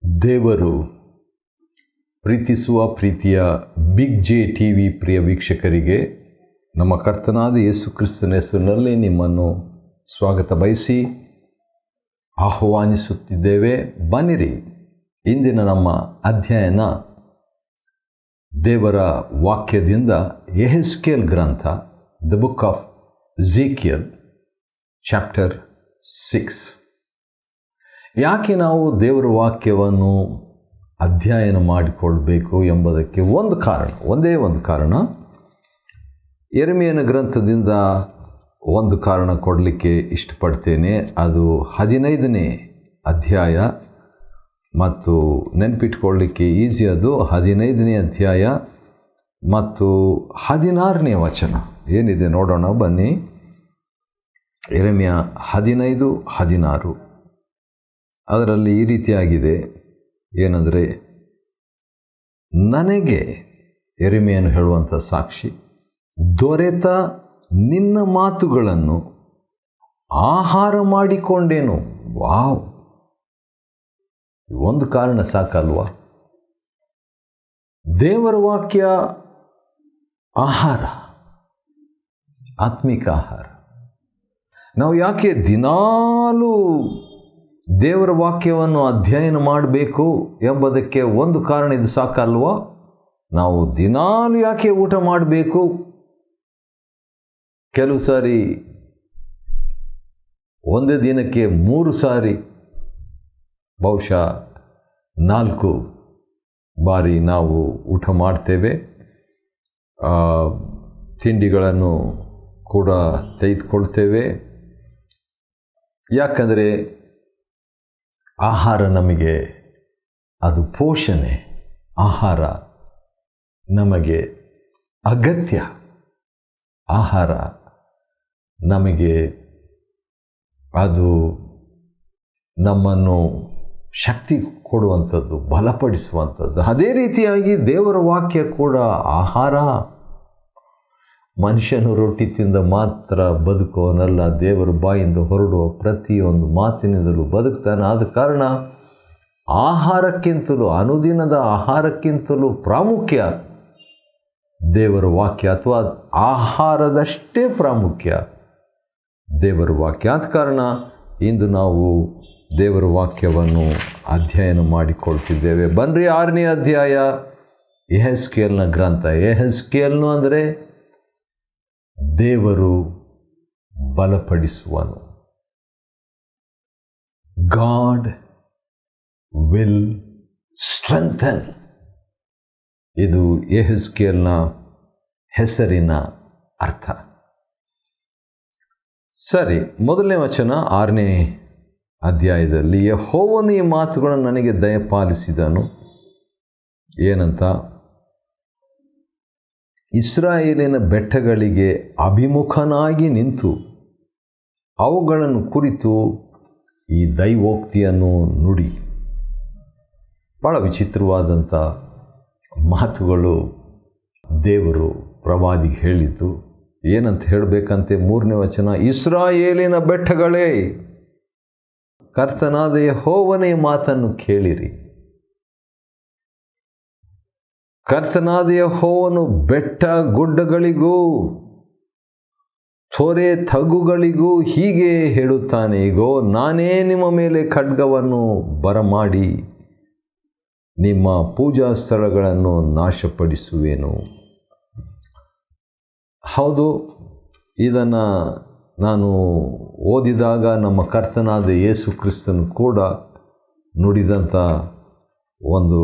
ದೇವರು ಪ್ರೀತಿಸುವ ಪ್ರೀತಿಯ ಬಿಗ್ ಜೆ ಟಿ ವಿ ಪ್ರಿಯ ವೀಕ್ಷಕರಿಗೆ ನಮ್ಮ ಕರ್ತನಾದ ಯೇಸು ಕ್ರಿಸ್ತನ ಹೆಸರಿನಲ್ಲಿ ನಿಮ್ಮನ್ನು ಸ್ವಾಗತ ಬಯಸಿ ಆಹ್ವಾನಿಸುತ್ತಿದ್ದೇವೆ. ಬನ್ನಿರಿ, ಇಂದಿನ ನಮ್ಮ ಅಧ್ಯಯನ ದೇವರ ವಾಕ್ಯದಿಂದ ಯೆಹೆಜ್ಕೇಲ್ ಗ್ರಂಥ, ದ ಬುಕ್ ಆಫ್ ಎಝೆಕಿಯಲ್ ಚಾಪ್ಟರ್ 6. ಯಾಕೆ ನಾವು ದೇವರ ವಾಕ್ಯವನ್ನು ಅಧ್ಯಯನ ಮಾಡಿಕೊಳ್ಬೇಕು ಎಂಬುದಕ್ಕೆ ಒಂದೇ ಒಂದು ಕಾರಣ. ಯೆರೆಮೀಯನ ಗ್ರಂಥದಿಂದ ಒಂದು ಕಾರಣ ಕೊಡಲಿಕ್ಕೆ ಇಷ್ಟಪಡ್ತೇನೆ. ಅದು 15ನೇ ಅಧ್ಯಾಯ ಮತ್ತು ನೆನಪಿಟ್ಕೊಳ್ಳಿಕ್ಕೆ ಈಸಿ. ಅದು 15ನೇ ಅಧ್ಯಾಯ ಮತ್ತು 16ನೇ ವಚನ ಏನಿದೆ ನೋಡೋಣ ಬನ್ನಿ. ಯೆರೆಮೀಯ 15:16 ಅದರಲ್ಲಿ ಈ ರೀತಿಯಾಗಿದೆ. ಏನಂದರೆ, ನನಗೆ ಯೆರೆಮೀಯನು ಹೇಳುವಂಥ ಸಾಕ್ಷಿ, ದೊರೆತ ನಿನ್ನ ಮಾತುಗಳನ್ನು ಆಹಾರ ಮಾಡಿಕೊಂಡೇನು. ವಾವ್, ಒಂದು ಕಾರಣ ಸಾಕಲ್ವಾ? ದೇವರ ವಾಕ್ಯ ಆಹಾರ, ಆತ್ಮಿಕ ಆಹಾರ. ನಾವು ಯಾಕೆ ದಿನಾಲೂ ದೇವರ ವಾಕ್ಯವನ್ನು ಅಧ್ಯಯನ ಮಾಡಬೇಕು ಎಂಬುದಕ್ಕೆ ಒಂದು ಕಾರಣ ಇದು ಸಾಕಲ್ವಾ? ನಾವು ದಿನಾಲೂ ಯಾಕೆ ಊಟ ಮಾಡಬೇಕು? ಕೆಲವು ಸಾರಿ ಒಂದೇ ದಿನಕ್ಕೆ 3 ಸಾರಿ, ಬಹುಶಃ 4 ಬಾರಿ ನಾವು ಊಟ ಮಾಡ್ತೇವೆ. ತಿಂಡಿಗಳನ್ನು ಕೂಡ ತೆಗೆದುಕೊಳ್ತೇವೆ. ಯಾಕಂದರೆ ಆಹಾರ ನಮಗೆ ಅದು ಪೋಷಣೆ. ಆಹಾರ ನಮಗೆ ಅಗತ್ಯ. ಆಹಾರ ನಮಗೆ ಅದು ನಮ್ಮನ್ನು ಶಕ್ತಿ ಕೊಡುವಂಥದ್ದು, ಬಲಪಡಿಸುವಂಥದ್ದು. ಅದೇ ರೀತಿಯಾಗಿ ದೇವರ ವಾಕ್ಯ ಕೂಡ ಆಹಾರ. ಮನುಷ್ಯನು ರೊಟ್ಟಿ ತಿಂದ ಮಾತ್ರ ಬದುಕುವನಲ್ಲ, ದೇವರ ಬಾಯಿಂದ ಹೊರಡುವ ಪ್ರತಿಯೊಂದು ಮಾತಿನಿಂದಲೂ ಬದುಕ್ತಾನೆ. ಆದ ಕಾರಣ ಆಹಾರಕ್ಕಿಂತಲೂ, ಅನುದಿನದ ಆಹಾರಕ್ಕಿಂತಲೂ ಪ್ರಾಮುಖ್ಯ ದೇವರ ವಾಕ್ಯ, ಅಥವಾ ಆಹಾರದಷ್ಟೇ ಪ್ರಾಮುಖ್ಯ ದೇವರ ವಾಕ್ಯ. ಆದ ಕಾರಣ ಇಂದು ನಾವು ದೇವರ ವಾಕ್ಯವನ್ನು ಅಧ್ಯಯನ ಮಾಡಿಕೊಳ್ತಿದ್ದೇವೆ. ಬನ್ರಿ, 6ನೇ ಅಧ್ಯಾಯ ಯೆಹೆಜ್ಕೇಲ್ನ ಗ್ರಂಥ. ಯೆಹೆಜ್ಕೇಲ್ನು ಅಂದರೆ ದೇವರು ಬಲಪಡಿಸುವನು. God will strengthen. ಇದು ಯೆಹೆಜ್ಕೇಲ್ನ ಹೆಸರಿನ ಅರ್ಥ. ಸರಿ, ಮೊದಲನೇ ವಚನ 6ನೇ ಅಧ್ಯಾಯದಲ್ಲಿ, ಯೆಹೋವನು ಈ ಮಾತುಗಳನ್ನು ನನಗೆ ದಯಪಾಲಿಸಿದನು. ಏನಂತ? ಇಸ್ರಾಯೇಲಿನ ಬೆಟ್ಟಗಳಿಗೆ ಅಭಿಮುಖನಾಗಿ ನಿಂತು ಅವುಗಳನ್ನು ಕುರಿತು ಈ ದೈವೋಕ್ತಿಯನ್ನು ನುಡಿ. ಭಾಳ ವಿಚಿತ್ರವಾದಂಥ ಮಾತುಗಳು ದೇವರು ಪ್ರವಾದಿಗೆ ಹೇಳಿದ್ದು. ಏನಂತ ಹೇಳಬೇಕಂತೆ? 3ನೇ ವಚನ, ಇಸ್ರಾಯೇಲಿನ ಬೆಟ್ಟಗಳೇ, ಕರ್ತನಾದ ಯೆಹೋವನೇ ಮಾತನ್ನು ಕೇಳಿರಿ. ಕರ್ತನಾದ ಯೆಹೋವನು ಬೆಟ್ಟ ಗುಡ್ಡಗಳಿಗೂ ತೊರೆ ತಗ್ಗುಗಳಿಗೂ ಹೀಗೆ ಹೇಳುತ್ತಾನೆ, ಇಗೋ, ನಾನೇ ನಿಮ್ಮ ಮೇಲೆ ಖಡ್ಗವನ್ನು ಬರಮಾಡಿ ನಿಮ್ಮ ಪೂಜಾ ಸ್ಥಳಗಳನ್ನು ನಾಶಪಡಿಸುವೆನು. ಹೌದು, ಇದನ್ನು ನಾನು ಓದಿದಾಗ ನಮ್ಮ ಕರ್ತನಾದ ಯೇಸು ಕ್ರಿಸ್ತನು ಕೂಡ ನುಡಿದಂಥ ಒಂದು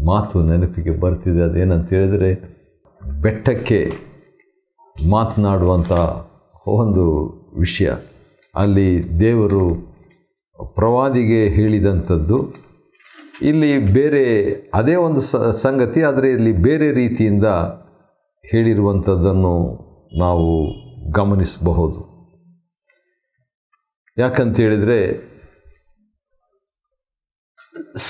ಮಾತು ನೆನಪಿಗೆ ಬರ್ತಿದೆ. ಅದೇನಂತ ಹೇಳಿದರೆ, ಬೆಟ್ಟಕ್ಕೆ ಮಾತನಾಡುವಂಥ ಒಂದು ವಿಷಯ. ಅಲ್ಲಿ ದೇವರು ಪ್ರವಾದಿಗೆ ಹೇಳಿದಂಥದ್ದು. ಇಲ್ಲಿ ಬೇರೆ ಅದೇ ಒಂದು ಸಂಗತಿ, ಆದರೆ ಇಲ್ಲಿ ಬೇರೆ ರೀತಿಯಿಂದ ಹೇಳಿರುವಂಥದ್ದನ್ನು ನಾವು ಗಮನಿಸಬಹುದು. ಯಾಕಂತೇಳಿದರೆ,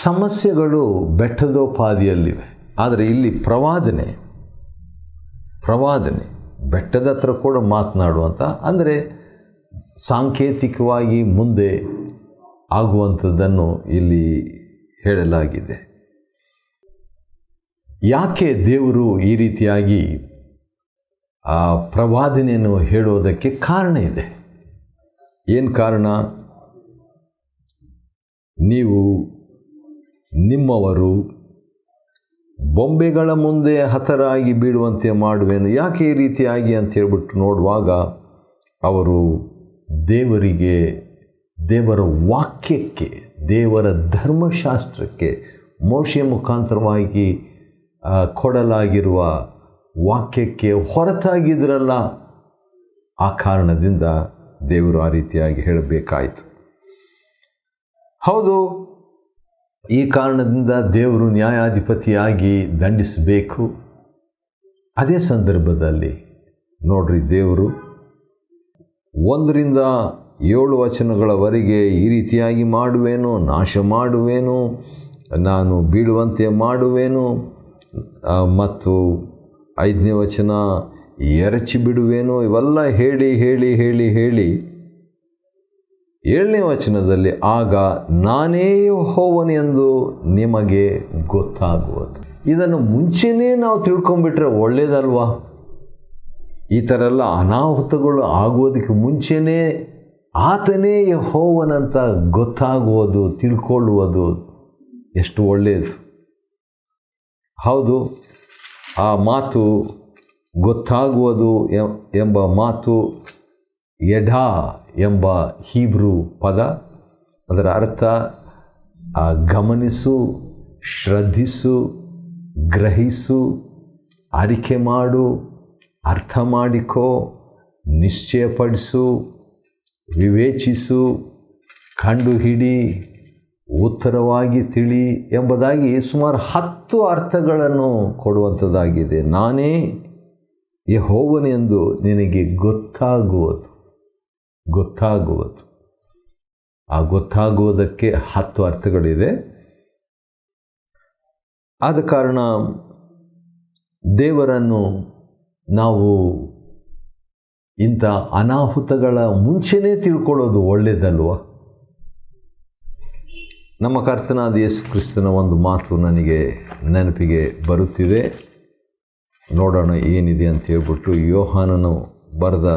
ಸಮಸ್ಯೆಗಳು ಬೆಟ್ಟದೋಪಾದಿಯಲ್ಲಿವೆ, ಆದರೆ ಇಲ್ಲಿ ಪ್ರವಾದನೆ ಬೆಟ್ಟದ ಹತ್ರ ಕೂಡ ಮಾತನಾಡುವಂಥ, ಅಂದರೆ ಸಾಂಕೇತಿಕವಾಗಿ ಮುಂದೆ ಆಗುವಂಥದ್ದನ್ನು ಇಲ್ಲಿ ಹೇಳಲಾಗಿದೆ. ಯಾಕೆ ದೇವರು ಈ ರೀತಿಯಾಗಿ ಆ ಪ್ರವಾದನೆಯನ್ನು ಹೇಳೋದಕ್ಕೆ ಕಾರಣ ಇದೆ. ಏನು ಕಾರಣ? ನೀವು ನಿಮ್ಮವರು ಬೊಂಬೆಗಳ ಮುಂದೆ ಹತರಾಗಿ ಬೀಳುವಂತೆ ಮಾಡುವೆನು. ಯಾಕೆ ಈ ರೀತಿಯಾಗಿ ಅಂತ ಹೇಳ್ಬಿಟ್ಟು ನೋಡುವಾಗ ಅವರು ದೇವರಿಗೆ, ದೇವರ ವಾಕ್ಯಕ್ಕೆ, ದೇವರ ಧರ್ಮಶಾಸ್ತ್ರಕ್ಕೆ, ಮೋಶೆಯ ಮುಖಾಂತರವಾಗಿ ಕೊಡಲಾಗಿರುವ ವಾಕ್ಯಕ್ಕೆ ಹೊರತಾಗಿದ್ರಲ್ಲ. ಆ ಕಾರಣದಿಂದ ದೇವರು ಆ ರೀತಿಯಾಗಿ ಹೇಳಬೇಕಾಯಿತು. ಹೌದು, ಈ ಕಾರಣದಿಂದ ದೇವರು ನ್ಯಾಯಾಧಿಪತಿಯಾಗಿ ದಂಡಿಸಬೇಕು. ಅದೇ ಸಂದರ್ಭದಲ್ಲಿ ನೋಡ್ರಿ, ದೇವರು 1-7 ವಚನಗಳವರೆಗೆ ಈ ರೀತಿಯಾಗಿ ಮಾಡುವೇನು, ನಾಶ ಮಾಡುವೇನು, ನಾನು ಬೀಳುವಂತೆ ಮಾಡುವೇನು, ಮತ್ತು 5ನೇ ವಚನ ಎರಚಿ ಬಿಡುವೇನು, ಇವೆಲ್ಲ ಹೇಳಿ ಹೇಳಿ ಹೇಳಿ ಹೇಳಿ 7ನೇ ವಚನದಲ್ಲಿ ಆಗ ನಾನೇ ಯೆಹೋವನೆಂದು ನಿಮಗೆ ಗೊತ್ತಾಗುವುದು. ಇದನ್ನು ಮುಂಚೆನೇ ನಾವು ತಿಳ್ಕೊಂಡ್ಬಿಟ್ರೆ ಒಳ್ಳೇದಲ್ವಾ? ಈ ಥರ ಎಲ್ಲ ಅನಾಹುತಗಳು ಆಗೋದಕ್ಕೆ ಮುಂಚೆನೇ ಆತನೇ ಯೆಹೋವನಂತ ಗೊತ್ತಾಗುವುದು, ತಿಳ್ಕೊಳ್ಳುವುದು ಎಷ್ಟು ಒಳ್ಳೆಯದು. ಹೌದು, ಆ ಮಾತು ಗೊತ್ತಾಗುವುದು ಎಂಬ ಮಾತು ಎಡಾ ಎಂಬ ಹೀಬ್ರೂ ಪದ. ಅದರ ಅರ್ಥ ಗಮನಿಸು, ಶ್ರದ್ಧಿಸು, ಗ್ರಹಿಸು, ಆರಿಕೆ ಮಾಡು, ಅರ್ಥ ಮಾಡಿಕೋ, ನಿಶ್ಚಯಪಡಿಸು, ವಿವೇಚಿಸು, ಕಂಡುಹಿಡಿ, ಉತ್ತರವಾಗಿ ತಿಳಿ ಎಂಬುದಾಗಿ ಸುಮಾರು 10 ಅರ್ಥಗಳನ್ನು ಕೊಡುವಂಥದ್ದಾಗಿದೆ. ನಾನೇ ಯೆಹೋವನೆಂದು ನಿನಗೆ ಗೊತ್ತಾಗುವುದು. ಆ ಗೊತ್ತಾಗುವುದಕ್ಕೆ 10 ಅರ್ಥಗಳಿದೆ. ಆದ ಕಾರಣ ದೇವರನ್ನು ನಾವು ಇಂಥ ಅನಾಹುತಗಳ ಮುಂಚೆನೇ ತಿಳ್ಕೊಳ್ಳೋದು ಒಳ್ಳೆಯದಲ್ವ? ನಮ್ಮ ಕರ್ತನಾದ ಯೇಸು ಕ್ರಿಸ್ತನ ಒಂದು ಮಾತು ನನಗೆ ನೆನಪಿಗೆ ಬರುತ್ತಿದೆ. ನೋಡೋಣ ಏನಿದೆ ಅಂತ ಹೇಳ್ಬಿಟ್ಟು ಯೋಹಾನನು ಬರೆದ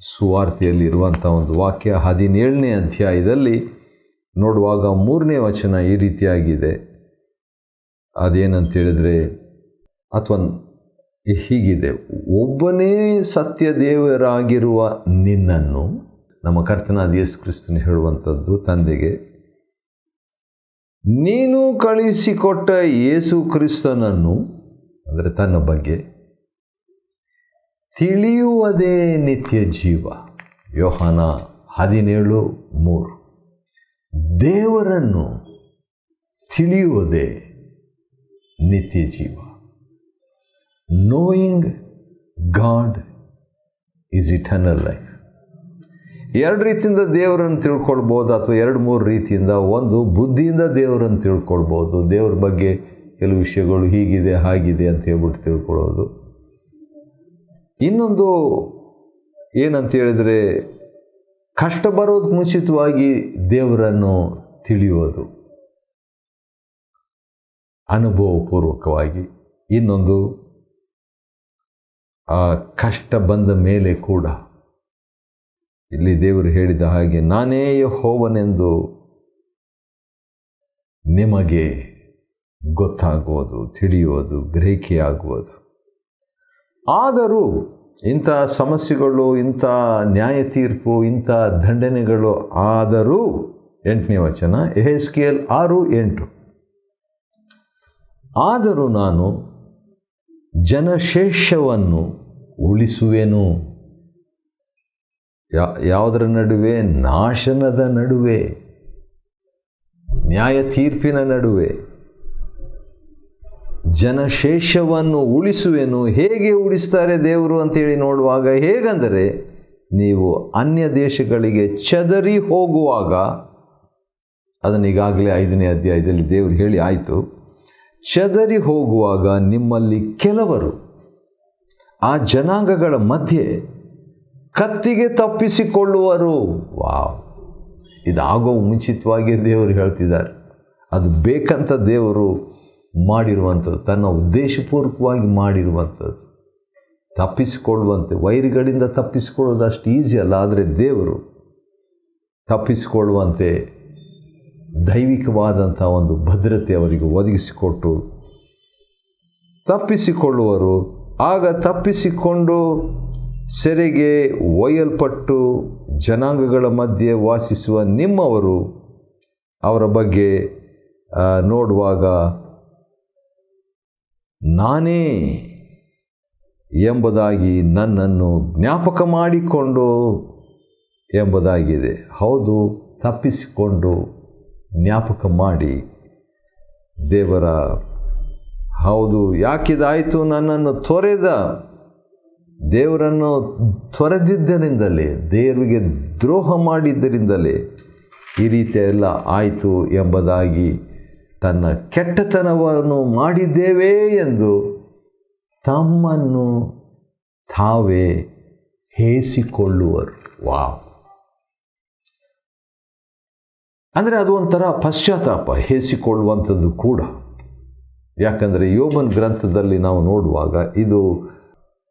ಸುವಾರ್ತೆಯಲ್ಲಿ ಇರುವಂಥ ಒಂದು ವಾಕ್ಯ 17ನೇ ಅಧ್ಯಾಯದಲ್ಲಿ ನೋಡುವಾಗ 3ನೇ ವಚನ ಈ ರೀತಿಯಾಗಿದೆ. ಅದೇನಂತ ಹೇಳಿದರೆ, ಅಥವಾ ಹೀಗಿದೆ, ಒಬ್ಬನೇ ಸತ್ಯ ದೇವರಾಗಿರುವ ನಿನ್ನನ್ನು, ನಮ್ಮ ಕರ್ತನಾದ ಯೇಸು ಕ್ರಿಸ್ತನು ಹೇಳುವಂಥದ್ದು ತಂದೆಗೆ, ನೀನು ಕಳುಹಿಸಿಕೊಟ್ಟ ಯೇಸು ಕ್ರಿಸ್ತನನ್ನು, ಅಂದರೆ ತನ್ನ ಬಗ್ಗೆ ತಿಳಿಯುವುದೇ ನಿತ್ಯ ಜೀವ. ಯೋಹಾನ 17:3. ದೇವರನ್ನು ತಿಳಿಯುವುದೇ ನಿತ್ಯ ಜೀವ. Knowing god is eternal life. 2 ರೀತಿಯಿಂದ ದೇವರನ್ನು ತಿಳ್ಕೊಳ್ಬೋದು, ಅಥವಾ 2-3 ರೀತಿಯಿಂದ. ಒಂದು, ಬುದ್ಧಿಯಿಂದ ದೇವರನ್ನು ತಿಳ್ಕೊಳ್ಬೋದು. ದೇವ್ರ ಬಗ್ಗೆ ಕೆಲವು ವಿಷಯಗಳು ಹೀಗಿದೆ ಹಾಗಿದೆ ಅಂತ ಹೇಳ್ಬಿಟ್ಟು ತಿಳ್ಕೊಳ್ಳೋದು. ಇನ್ನೊಂದು ಏನಂತ ಹೇಳಿದರೆ, ಕಷ್ಟ ಬರೋದಕ್ಕೆ ಮುಂಚಿತವಾಗಿ ದೇವರನ್ನು ತಿಳಿಯೋದು ಅನುಭವಪೂರ್ವಕವಾಗಿ. ಇನ್ನೊಂದು, ಆ ಕಷ್ಟ ಬಂದ ಮೇಲೆ ಕೂಡ ಇಲ್ಲಿ ದೇವರು ಹೇಳಿದ ಹಾಗೆ ನಾನೇ ಯೆಹೋವನೆಂದು ನಿಮಗೆ ಗೊತ್ತಾಗುವುದು, ತಿಳಿಯುವುದು, ಗ್ರಹಿಕೆಯಾಗುವುದು. ಆದರೂ ಇಂಥ ಸಮಸ್ಯೆಗಳು, ಇಂಥ ನ್ಯಾಯ ತೀರ್ಪು, ಇಂಥ ದಂಡನೆಗಳು ಆದರೂ, 8ನೇ ವಚನ ಯೆಹೆಜ್ಕೇಲ್ 6:8, ಆದರೂ ನಾನು ಜನಶೇಷವನ್ನು ಉಳಿಸುವೆನು. ಯಾವುದರ ನಡುವೆ? ನಾಶನದ ನಡುವೆ, ನ್ಯಾಯ ತೀರ್ಪಿನ ನಡುವೆ ಜನಶೇಷವನ್ನು ಉಳಿಸುವೆನು. ಹೇಗೆ ಉಳಿಸ್ತಾರೆ ದೇವರು ಅಂತೇಳಿ ನೋಡುವಾಗ, ಹೇಗೆಂದರೆ ನೀವು ಅನ್ಯ ದೇಶಗಳಿಗೆ ಚದರಿ ಹೋಗುವಾಗ, ಅದನ್ನು ಈಗಾಗಲೇ 5ನೇ ಅಧ್ಯಾಯದಲ್ಲಿ ದೇವರು ಹೇಳಿ ಆಯಿತು. ಚದರಿ ಹೋಗುವಾಗ ನಿಮ್ಮಲ್ಲಿ ಕೆಲವರು ಆ ಜನಾಂಗಗಳ ಮಧ್ಯೆ ಕತ್ತಿಗೆ ತಪ್ಪಿಸಿಕೊಳ್ಳುವರು. ವಾವ್! ಇದಾಗೋ ಮುಂಚಿತವಾಗಿ ದೇವರು ಹೇಳ್ತಿದ್ದಾರೆ. ಅದು ಬೇಕಂತ ದೇವರು ಮಾಡಿರುವಂಥದ್ದು, ತನ್ನ ಉದ್ದೇಶಪೂರ್ವಕವಾಗಿ ಮಾಡಿರುವಂಥದ್ದು. ತಪ್ಪಿಸಿಕೊಳ್ಳುವಂತೆ, ವೈರಿಗಳಿಂದ ತಪ್ಪಿಸಿಕೊಳ್ಳೋದು ಅಷ್ಟು ಈಸಿ ಅಲ್ಲ, ಆದರೆ ದೇವರು ತಪ್ಪಿಸಿಕೊಳ್ಳುವಂತೆ ದೈವಿಕವಾದಂಥ ಒಂದು ಭದ್ರತೆ ಅವರಿಗೆ ಒದಗಿಸಿಕೊಟ್ಟು ತಪ್ಪಿಸಿಕೊಳ್ಳುವರು. ಆಗ ತಪ್ಪಿಸಿಕೊಂಡು ಸೆರೆಗೆ ಒಯ್ಯಲ್ಪಟ್ಟು ಜನಾಂಗಗಳ ಮಧ್ಯೆ ವಾಸಿಸುವ ನಿಮ್ಮವರು ಅವರ ಬಗ್ಗೆ ನೋಡುವಾಗ ನಾನೇ ಎಂಬುದಾಗಿ ನನ್ನನ್ನು ಜ್ಞಾಪಕ ಮಾಡಿಕೊಂಡು ಎಂಬುದಾಗಿದೆ. ಹೌದು, ತಪ್ಪಿಸಿಕೊಂಡು ಜ್ಞಾಪಕ ಮಾಡಿ ದೇವರ, ಹೌದು, ಯಾಕಿದಾಯಿತು, ನನ್ನನ್ನು ದೇವರನ್ನು ತೊರೆದಿದ್ದರಿಂದಲೇ, ದೇವರಿಗೆ ದ್ರೋಹ ಮಾಡಿದ್ದರಿಂದಲೇ ಈ ರೀತಿ ಎಲ್ಲ ಆಯಿತು ಎಂಬುದಾಗಿ ತನ್ನ ಕೆಟ್ಟತನವನ್ನು ಮಾಡಿದ್ದೇವೆ ಎಂದು ತಮ್ಮನ್ನು ತಾವೇ ಹೇಸಿಕೊಳ್ಳುವರು. ವಾವ್! ಅಂದರೆ ಅದು ಒಂಥರ ಪಶ್ಚಾತ್ತಾಪ, ಹೇಸಿಕೊಳ್ಳುವಂಥದ್ದು ಕೂಡ. ಯಾಕಂದರೆ ಯೋಬನ ಗ್ರಂಥದಲ್ಲಿ ನಾವು ನೋಡುವಾಗ ಇದು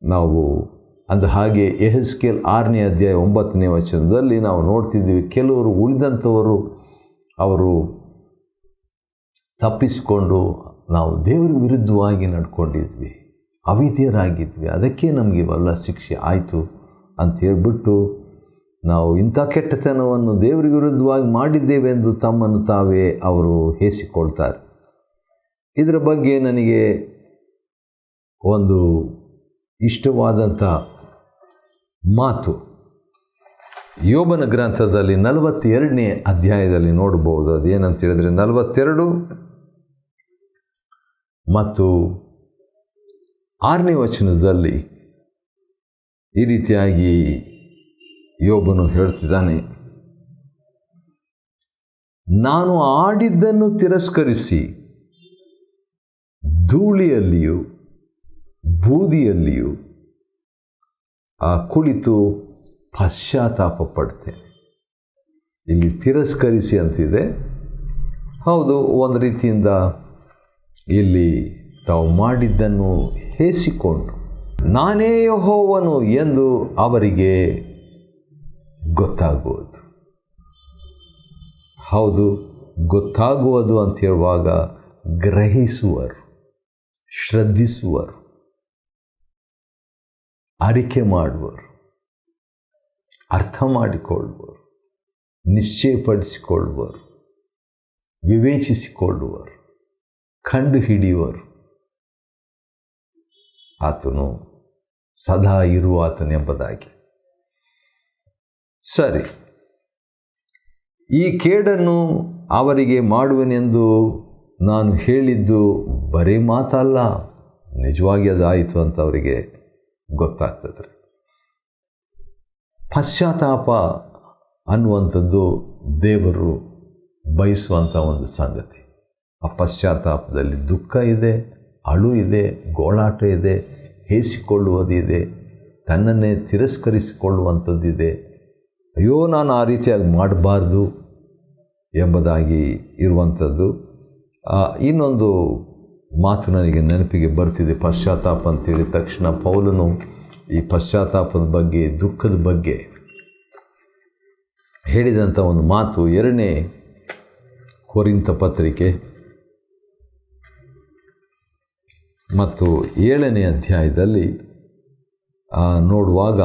ನಾವು ಹಾಗೆ ಯೆಹೆಜ್ಕೇಲ್ 6ನೇ ಅಧ್ಯಾಯ 9ನೇ ವಚನದಲ್ಲಿ ನಾವು ನೋಡ್ತಿದ್ದೀವಿ. ಕೆಲವರು ಉಳಿದಂಥವರು ಅವರು ತಪ್ಪಿಸಿಕೊಂಡು ನಾವು ದೇವರ ವಿರುದ್ಧವಾಗಿ ನಡ್ಕೊಂಡಿದ್ವಿ, ಅವಿಧೇಯರಾಗಿದ್ವಿ, ಅದಕ್ಕೆ ನಮಗೆ ಇವೆಲ್ಲ ಶಿಕ್ಷೆ ಆಯಿತು ಅಂತ ಹೇಳ್ಬಿಟ್ಟು ನಾವು ಇಂಥ ಕೆಟ್ಟತನವನ್ನು ದೇವರ ವಿರುದ್ಧವಾಗಿ ಮಾಡಿದ್ದೇವೆಂದು ತಮ್ಮನ್ನು ತಾವೇ ಅವರು ಹೇಸಿಕೊಳ್ತಾರೆ. ಇದರ ಬಗ್ಗೆ ನನಗೆ ಒಂದು ಇಷ್ಟವಾದಂಥ ಮಾತು ಯೋಬನ ಗ್ರಂಥದಲ್ಲಿ 42ನೇ ಅಧ್ಯಾಯದಲ್ಲಿ ನೋಡಬಹುದು. ಅದೇನಂತ ಹೇಳಿದರೆ 42 ಮತ್ತು 6ನೇ ವಚನದಲ್ಲಿ ಈ ರೀತಿಯಾಗಿ ಯೋಬನು ಹೇಳ್ತಿದ್ದಾನೆ, ನಾನು ಆಡಿದ್ದನ್ನು ತಿರಸ್ಕರಿಸಿ ಧೂಳಿಯಲ್ಲಿಯೂ ಬೂದಿಯಲ್ಲಿಯೂ ಕುಳಿತು ಪಶ್ಚಾತ್ತಾಪ ಪಡ್ತೇನೆ. ಇಲ್ಲಿ ತಿರಸ್ಕರಿಸಿ ಅಂತಿದೆ. ಹೌದು, ಒಂದು ರೀತಿಯಿಂದ ಇಲ್ಲಿ ತಾವು ಮಾಡಿದ್ದನ್ನು ಹೇಸಿಕೊಂಡು ನಾನೇ ಯೆಹೋವನು ಎಂದು ಅವರಿಗೆ ಗೊತ್ತಾಗುವುದು. ಹೌದು, ಗೊತ್ತಾಗುವುದು ಅಂತ ಹೇಳುವಾಗ ಗ್ರಹಿಸುವರು, ಶ್ರದ್ಧಿಸುವರು, ಅರಿಕೆ ಮಾಡುವರು, ಅರ್ಥ ಮಾಡಿಕೊಳ್ಳುವರು, ನಿಶ್ಚಯಪಡಿಸಿಕೊಳ್ಳುವರು, ವಿವೇಚಿಸಿಕೊಳ್ಳುವರು, ಕಂಡು ಹಿಡಿಯುವರು. ಆತನು ಸದಾ ಇರುವಾತನೆಂಬುದಾಗಿ. ಸರಿ, ಈ ಕೇಡನ್ನು ಅವರಿಗೆ ಮಾಡುವೆನೆಂದು ನಾನು ಹೇಳಿದ್ದು ಬರೀ ಮಾತಲ್ಲ, ನಿಜವಾಗಿ ಅದಾಯಿತು ಅಂತ ಅವರಿಗೆ ಗೊತ್ತಾಗ್ತದೆ. ಪಶ್ಚಾತ್ತಾಪ ಅನ್ನುವಂಥದ್ದು ದೇವರು ಬಯಸುವಂಥ ಒಂದು ಸಂಗತಿ. ಆ ಪಶ್ಚಾತ್ತಾಪದಲ್ಲಿ ದುಃಖ ಇದೆ, ಅಳು ಇದೆ, ಗೋಳಾಟ ಇದೆ, ಹೇಸಿಕೊಳ್ಳುವುದಿದೆ, ತನ್ನನ್ನೇ ತಿರಸ್ಕರಿಸಿಕೊಳ್ಳುವಂಥದ್ದಿದೆ. ಅಯ್ಯೋ, ನಾನು ಆ ರೀತಿಯಾಗಿ ಮಾಡಬಾರ್ದು ಎಂಬುದಾಗಿ ಇರುವಂಥದ್ದು. ಇನ್ನೊಂದು ಮಾತು ನನಗೆ ನೆನಪಿಗೆ ಬರ್ತಿದೆ. ಪಶ್ಚಾತ್ತಾಪ ಅಂತೇಳಿದ ತಕ್ಷಣ ಪೌಲನು ಈ ಪಶ್ಚಾತ್ತಾಪದ ಬಗ್ಗೆ, ದುಃಖದ ಬಗ್ಗೆ ಹೇಳಿದಂಥ ಒಂದು ಮಾತು 2ನೇ ಕೊರಿಂಥ ಪತ್ರಿಕೆ ಮತ್ತು 7ನೇ ಅಧ್ಯಾಯದಲ್ಲಿ ನೋಡುವಾಗ,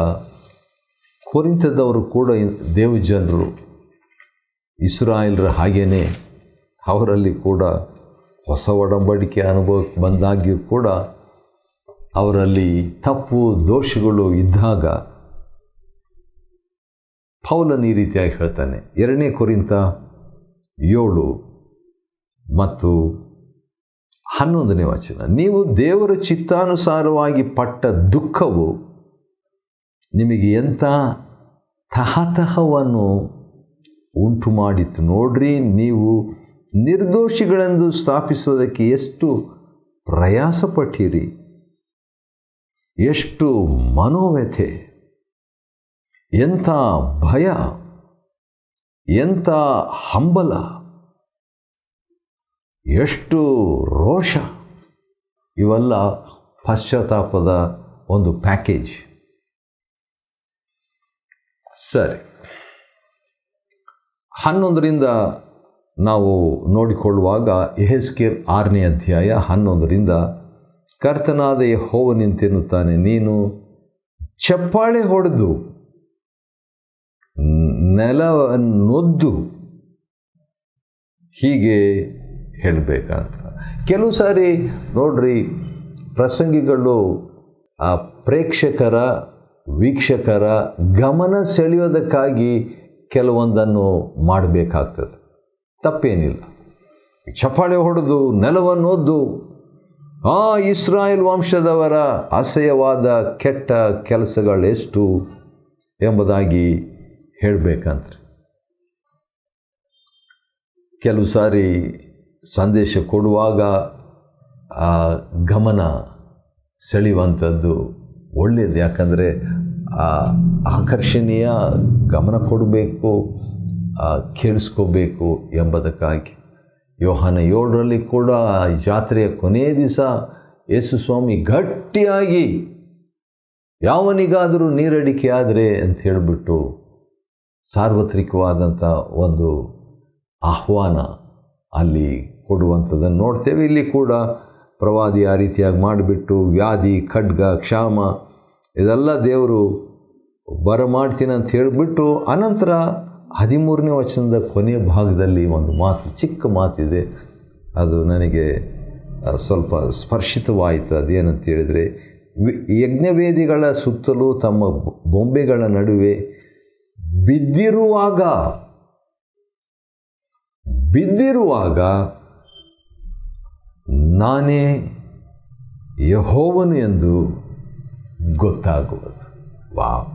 ಕೊರಿಂಥದವರು ಕೂಡ ದೇವಜನರು, ಇಸ್ರಾಯೇಲರ ಹಾಗೇನೆ ಅವರಲ್ಲಿ ಕೂಡ ಹೊಸ ಒಡಂಬಡಿಕೆ ಅನುಭವಕ್ಕೆ ಬಂದಾಗ್ಯೂ ಕೂಡ ಅವರಲ್ಲಿ ತಪ್ಪು ದೋಷಗಳು ಇದ್ದಾಗ ಪೌಲನು ಈ ರೀತಿಯಾಗಿ ಹೇಳ್ತಾನೆ. 2ನೇ ಕೊರಿಂಥ 7 ಮತ್ತು 11ನೇ ವಚನ, ನೀವು ದೇವರ ಚಿತ್ತಾನುಸಾರವಾಗಿ ಪಟ್ಟ ದುಃಖವು ನಿಮಗೆ ಎಂಥ ತಹತಹವನ್ನು ಉಂಟು ಮಾಡಿತು ನೋಡ್ರಿ. ನೀವು ನಿರ್ದೋಷಿಗಳೆಂದು ಸ್ಥಾಪಿಸುವುದಕ್ಕೆ ಎಷ್ಟು ಪ್ರಯಾಸಪಟ್ಟಿರಿ, ಎಷ್ಟು ಮನೋವ್ಯಥೆ, ಎಂಥ ಭಯ, ಎಂಥ ಹಂಬಲ. ಎಷ್ಟು ರೋಷ, ಇವೆಲ್ಲ ಪಶ್ಚಾತ್ತಾಪದ ಒಂದು ಪ್ಯಾಕೇಜ್. ಸರಿ, 11ರಿಂದ ನಾವು ನೋಡಿಕೊಳ್ಳುವಾಗ ಯೆಹೆಜ್ಕೇಲ್ 6ನೇ ಅಧ್ಯಾಯ 11ರಿಂದ, ಕರ್ತನಾದ ಯೆಹೋವನಿಂತೆನ್ನುತ್ತಾನೆ, ನೀನು ಚಪ್ಪಾಳೆ ಹೊಡೆದು ನೆಲವನ್ನೊದ್ದು ಹೀಗೆ ಹೇಳಬೇಕಂತ. ಕೆಲವು ಸಾರಿ ನೋಡ್ರಿ, ಪ್ರಸಂಗಿಗಳು ಆ ಪ್ರೇಕ್ಷಕರ ವೀಕ್ಷಕರ ಗಮನ ಸೆಳೆಯೋದಕ್ಕಾಗಿ ಕೆಲವೊಂದನ್ನು ಮಾಡಬೇಕಾಗ್ತದೆ. ತಪ್ಪೇನಿಲ್ಲ. ಚಪ್ಪಾಳೆ ಹೊಡೆದು ನೆಲವನ್ನೊದ್ದು ಆ ಇಸ್ರಾಯೇಲ್ ವಂಶದವರ ಅಸಹ್ಯವಾದ ಕೆಟ್ಟ ಕೆಲಸಗಳೆಷ್ಟು ಎಂಬುದಾಗಿ ಹೇಳಬೇಕಂತ್ರಿ. ಕೆಲವು ಸಾರಿ ಸಂದೇಶ ಕೊಡುವಾಗ ಆ ಗಮನ ಸೆಳೆಯುವಂಥದ್ದು ಒಳ್ಳೆಯದು. ಯಾಕಂದರೆ ಆಕರ್ಷಣೀಯ ಗಮನ ಕೊಡಬೇಕು, ಕೇಳಿಸ್ಕೋಬೇಕು ಎಂಬುದಕ್ಕಾಗಿ. ಯೋಹಾನ 7ರಲ್ಲಿ ಕೂಡ ಜಾತ್ರೆಯ ಕೊನೆಯ ದಿವಸ ಯೇಸು ಸ್ವಾಮಿ ಗಟ್ಟಿಯಾಗಿ ಯಾವನಿಗಾದರೂ ನೀರಡಿಕೆ ಆದರೆ ಅಂತ ಹೇಳಿಬಿಟ್ಟು ಸಾರ್ವತ್ರಿಕವಾದಂಥ ಒಂದು ಆಹ್ವಾನ ಅಲ್ಲಿ ಕೊಡುವಂಥದ್ದನ್ನು ನೋಡ್ತೇವೆ. ಇಲ್ಲಿ ಕೂಡ ಪ್ರವಾದಿ ಆ ರೀತಿಯಾಗಿ ಮಾಡಿಬಿಟ್ಟು ವ್ಯಾಧಿ, ಖಡ್ಗ, ಕ್ಷಾಮ ಇದೆಲ್ಲ ದೇವರು ಬರಮಾಡ್ತೀನಿ ಅಂತ ಹೇಳಿಬಿಟ್ಟು, ಅನಂತರ 13ನೇ ವಚನದ ಕೊನೆಯ ಭಾಗದಲ್ಲಿ ಒಂದು ಮಾತು, ಚಿಕ್ಕ ಮಾತಿದೆ, ಅದು ನನಗೆ ಸ್ವಲ್ಪ ಸ್ಪರ್ಶಿತವಾಯಿತು. ಅದೇನಂತ ಹೇಳಿದರೆ, ಯಜ್ಞವೇದಿಗಳ ಸುತ್ತಲೂ ತಮ್ಮ ಬೊಂಬೆಗಳ ನಡುವೆ ಬಿದ್ದಿರುವಾಗ ನಾನೇ ಯೆಹೋವನು ಎಂದು ಗೊತ್ತಾಗುವುದು. ವಾವ್!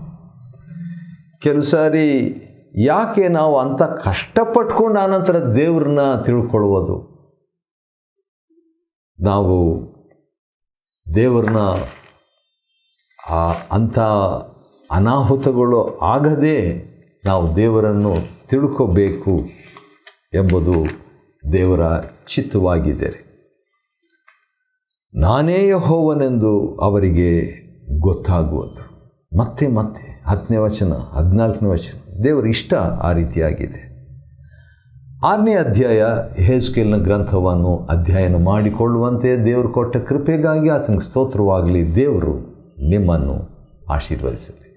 ಕೆಲವು ಸಾರಿ ಯಾಕೆ ನಾವು ಅಂಥ ಕಷ್ಟಪಟ್ಕೊಂಡು ಆನಂತರ ದೇವ್ರನ್ನ ತಿಳ್ಕೊಳ್ಳುವುದು? ನಾವು ದೇವ್ರನ್ನ ಅಂಥ ಅನಾಹುತಗಳು ಆಗದೆ ನಾವು ದೇವರನ್ನು ತಿಳ್ಕೋಬೇಕು ಎಂಬುದು ದೇವರ ಚಿತ್ತವಾಗಿದೆ. ನಾನೇ ಯೆಹೋವನೆಂದು ಅವರಿಗೆ ಗೊತ್ತಾಗುವುದು. ಮತ್ತೆ 10ನೇ ವಚನ, 14ನೇ ವಚನ, ದೇವರ ಇಷ್ಟ ಆ ರೀತಿಯಾಗಿದೆ. 6ನೇ ಅಧ್ಯಾಯ ಯೆಹೆಜ್ಕೇಲನ ಗ್ರಂಥವನ್ನು ಅಧ್ಯಯನ ಮಾಡಿಕೊಳ್ಳುವಂತೆ ದೇವರು ಕೊಟ್ಟ ಕೃಪೆಗಾಗಿ ಆತನಿಗೆ ಸ್ತೋತ್ರವಾಗಲಿ. ದೇವರು ನಿಮ್ಮನ್ನು ಆಶೀರ್ವದಿಸಲಿ.